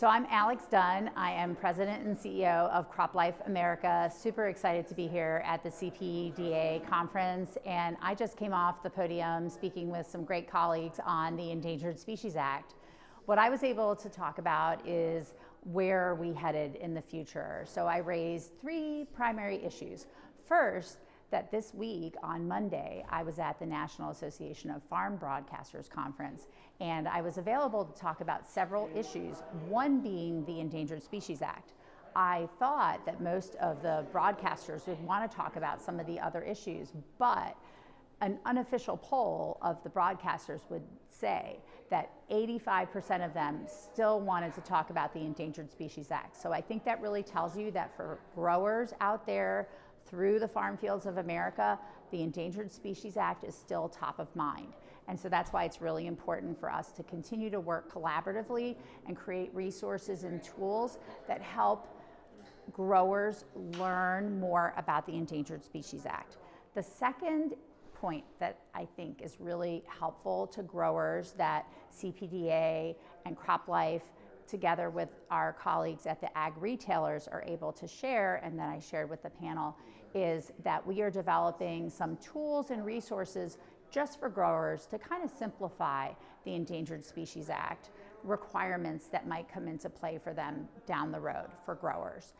So I'm Alex Dunn. I am President and CEO of CropLife America. Super excited to be here at the CPDA conference. And I just came off the podium speaking with some great colleagues on the Endangered Species Act. What I was able to talk about is where are we headed in the future. So I raised three primary issues. First, that this week on Monday, I was at the National Association of Farm Broadcasters conference, and I was available to talk about several issues, one being the Endangered Species Act. I thought that most of the broadcasters would want to talk about some of the other issues, but an unofficial poll of the broadcasters would say that 85% of them still wanted to talk about the Endangered Species Act. So I think that really tells you that for growers out there through the farm fields of America, the Endangered Species Act is still top of mind. And so that's why it's really important for us to continue to work collaboratively and create resources and tools that help growers learn more about the Endangered Species Act. The second point that I think is really helpful to growers that CPDA and CropLife together with our colleagues at the ag retailers are able to share, and that I shared with the panel, is that we are developing some tools and resources just for growers to kind of simplify the Endangered Species Act requirements that might come into play for them down the road for growers.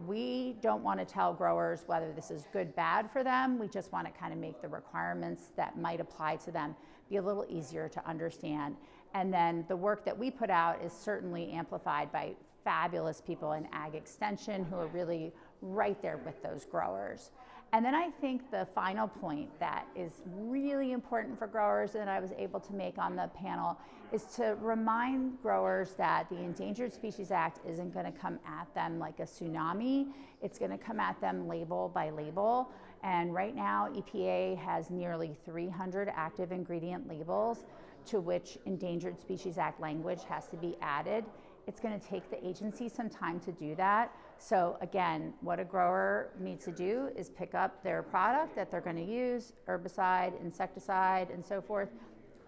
We don't want to tell growers whether this is good, bad for them. We just want to kind of make the requirements that might apply to them be a little easier to understand. And then the work that we put out is certainly amplified by fabulous people in ag extension who are really right there with those growers. And then I think the final point that is really important for growers that I was able to make on the panel is to remind growers that the Endangered Species Act isn't going to come at them like a tsunami. It's going to come at them label by label. And right now, EPA has nearly 300 active ingredient labels to which Endangered Species Act language has to be added. It's going to take the agency some time to do that. So again, what a grower needs to do is pick up their product that they're going to use, herbicide, insecticide, and so forth,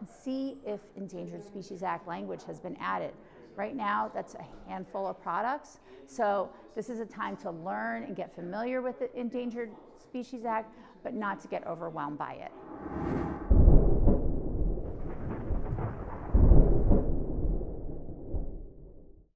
and see if Endangered Species Act language has been added. Right now, that's a handful of products. So this is a time to learn and get familiar with the Endangered Species Act, but not to get overwhelmed by it.